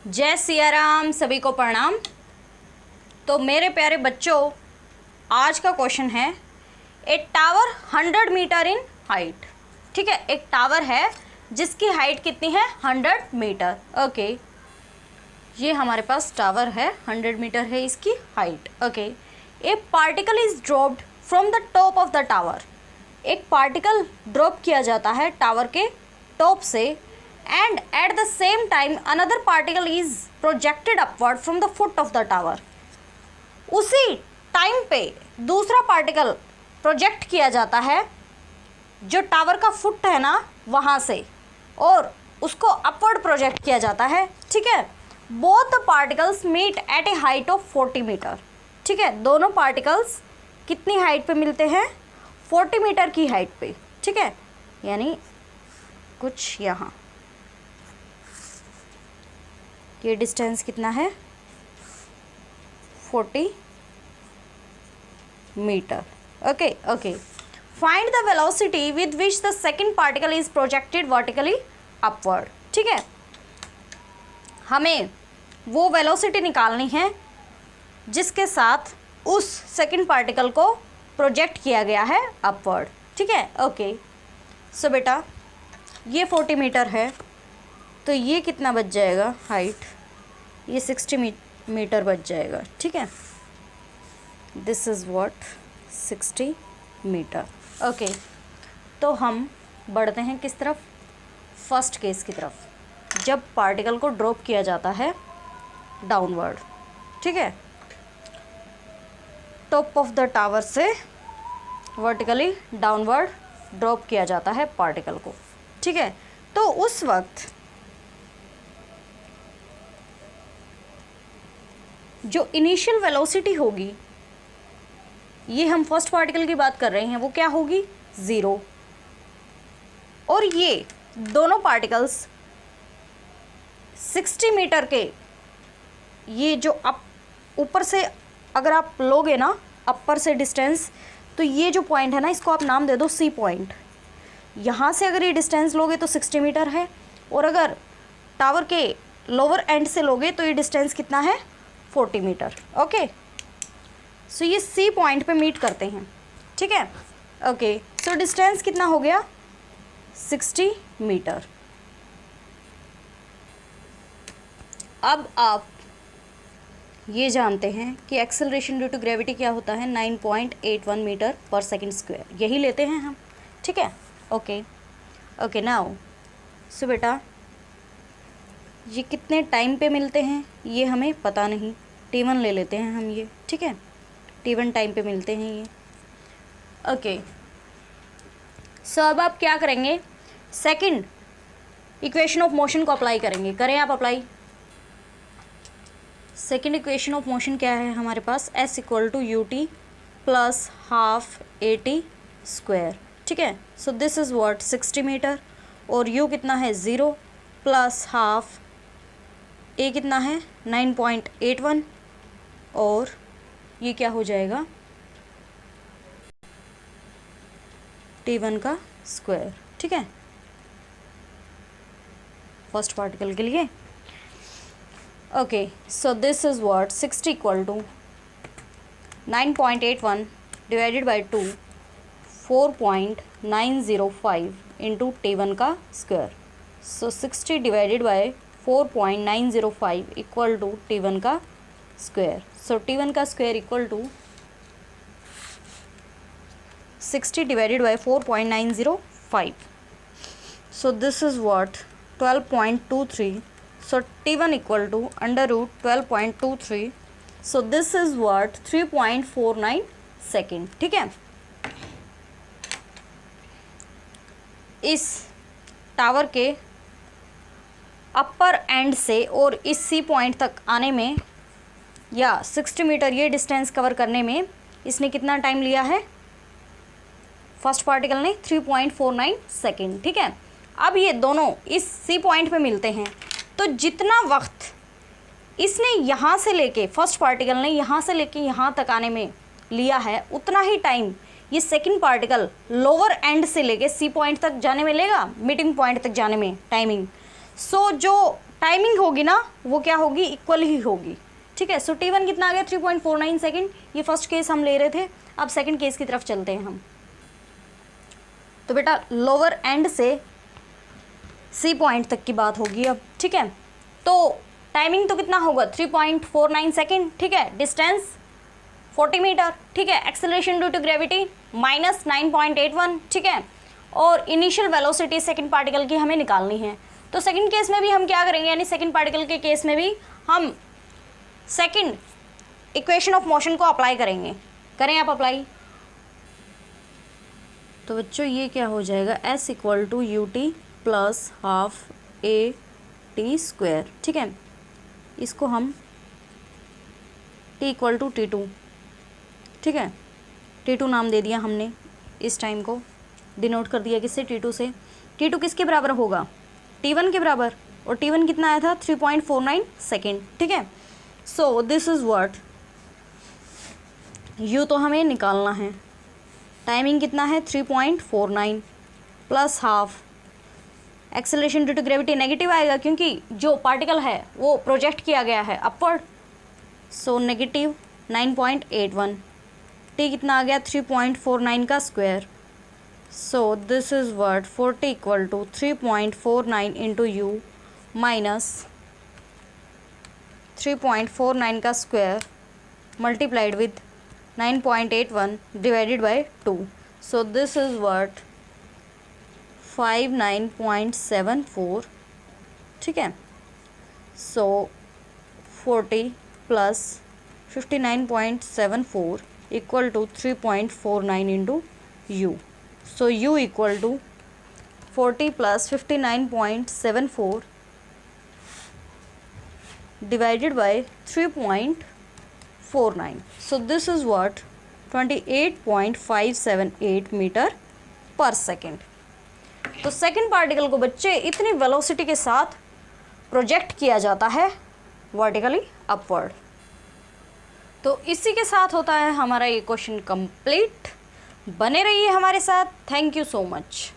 जय सिया राम, सभी को प्रणाम। तो मेरे प्यारे बच्चों, आज का क्वेश्चन है a tower 100 meter in height. ठीक है, एक टावर है जिसकी हाइट कितनी है 100 मीटर। ओके, ये हमारे पास टावर है, 100 मीटर है इसकी height. Okay, A particle is dropped from the top of the tower. एक पार्टिकल ड्रॉप किया जाता है टावर के टॉप से, and at the same time another particle is projected upward from the foot of the tower। उसी time पे दूसरा particle project किया जाता है जो टावर का फुट है ना वहाँ से, और उसको अपवर्ड प्रोजेक्ट किया जाता है। ठीक है, both particles meet at a height of 40 meter. ठीक है, दोनों पार्टिकल्स कितनी हाइट पे मिलते हैं? 40 मीटर की हाइट पे। ठीक है, यानी कुछ यहाँ ये डिस्टेंस कितना है 40 meter. Okay okay, find the velocity with which the second particle is projected vertically upward. ठीक है, हमें वो वेलोसिटी निकालनी है जिसके साथ उस सेकंड पार्टिकल को प्रोजेक्ट किया गया है अपवर्ड। ठीक है, ओके। सो बेटा, ये 40 मीटर है तो ये कितना बच जाएगा हाइट? ये 60 मीटर बच जाएगा। ठीक है, this is what 60 meter. Okay, तो हम बढ़ते हैं किस तरफ? फर्स्ट केस की तरफ, जब पार्टिकल को ड्रॉप किया जाता है डाउनवर्ड। ठीक है, टॉप ऑफ द टावर से वर्टिकली डाउनवर्ड ड्रॉप किया जाता है पार्टिकल को। ठीक है, तो उस वक्त जो इनिशियल वेलोसिटी होगी, ये हम फर्स्ट पार्टिकल की बात कर रहे हैं, वो क्या होगी? 0। और ये दोनों पार्टिकल्स 60 मीटर के, ये जो अप ऊपर से अगर आप लोगे ना अपर से डिस्टेंस, तो ये जो पॉइंट है ना, इसको आप नाम दे दो सी पॉइंट। यहाँ से अगर ये डिस्टेंस लोगे तो 60 मीटर है, और अगर टावर के लोअर एंड से लोगे तो ये डिस्टेंस कितना है? 40 मीटर। ओके, सो ये सी पॉइंट पे मीट करते हैं। ठीक है, ओके। सो डिस्टेंस कितना हो गया? 60 मीटर। अब आप ये जानते हैं कि एक्सेलरेशन ड्यू टू ग्रेविटी क्या होता है? 9.81 मीटर पर सेकंड स्क्वायर, यही लेते हैं हम। ठीक है, ओके ओके। नाउ सो बेटा, ये कितने टाइम पे मिलते हैं ये हमें पता नहीं, T1 ले लेते हैं हम ये। ठीक है, T1 टाइम पे मिलते हैं ये। ओके, सो अब आप क्या करेंगे? सेकंड इक्वेशन ऑफ मोशन को अप्लाई करेंगे। करें आप apply. Second equation of motion क्या है हमारे पास? S = ut plus half AT square. ठीक है, so this is what 60 metre, और u कितना है 0 प्लस हाफ a कितना है 9.81, और ये क्या हो जाएगा? T1 का स्क्वायर। ठीक है, फर्स्ट पार्टिकल के लिए। Okay, so this is what 60 = 9.81 divided by 2, 4.905 into T1 का square. So 60 divided by 4.905 equal to T1 का स्क्वायर। सो T1 का square equal to 60 divided by 4.905। So this is what 12.23। So T1 equal to √12.23। So this is what 3.49 second. ठीक है, इस tower के अपर and से और इस सी पॉइंट तक आने में, या 60 मीटर ये डिस्टेंस कवर करने में इसने कितना टाइम लिया है? फर्स्ट पार्टिकल ने 3.49 सेकेंड। ठीक है, अब ये दोनों इस सी पॉइंट पे मिलते हैं, तो जितना वक्त इसने यहाँ से लेके, फर्स्ट पार्टिकल ने यहाँ से लेके यहाँ तक आने में लिया है, उतना ही टाइम ये सेकंड पार्टिकल लोअर एंड से लेके सी पॉइंट तक जाने में लेगा, मीटिंग पॉइंट तक जाने में टाइमिंग। सो जो टाइमिंग होगी ना वो क्या होगी, इक्वल ही होगी, ठीक है। सो T1 कितना आ गया 3.49 सेकेंड, ये फर्स्ट केस हम ले रहे थे। अब सेकंड केस की तरफ चलते हैं हम। तो बेटा लोअर एंड से सी पॉइंट तक की बात होगी अब, ठीक है। तो टाइमिंग तो कितना होगा 3.49 सेकेंड, ठीक है। डिस्टेंस 40 मीटर, ठीक है। एक्सेलरेशन ड्यू टू ग्रेविटी -9.81, ठीक है। और इनिशियल वेलोसिटी सेकंड पार्टिकल की हमें निकालनी है। तो सेकंड केस में भी हम क्या करेंगे, यानी सेकंड पार्टिकल के केस में भी हम सेकंड इक्वेशन ऑफ मोशन को अप्लाई करेंगे। करें आप अप्लाई। तो बच्चों ये क्या हो जाएगा, S = ut + ½ AT², ठीक है। इसको हम T = T2, ठीक है। T2 नाम दे दिया हमने, इस टाइम को डिनोट कर दिया किससे, T2 से। T2 किसके बराबर होगा, T1 के बराबर, और T1 कितना आया था 3.49 सेकेंड, ठीक है। So this is what, U तो हमें निकालना है, टाइमिंग कितना है 3.49 + ½ acceleration due to gravity negative आएगा क्योंकि जो पार्टिकल है वो प्रोजेक्ट किया गया है अपवर्ड, सो -9.81। T कितना आ गया 3.49 का square, so this is what 40 = 3.49 × U minus 3.49 का square multiplied with 9.81 divided by 2, so this is what 59.74, ठीक है। सो 40 + 59.74 = 3.49 × U, so U = 40 + 59.74 divided by 3.49, so this is what 28.578 metre पर सेकेंड। तो सेकेंड पार्टिकल को बच्चे इतनी वेलोसिटी के साथ प्रोजेक्ट किया जाता है वर्टिकली अपवर्ड। तो इसी के साथ होता है हमारा ये क्वेश्चन कंप्लीट। बने रहिए हमारे साथ। Thank you so much.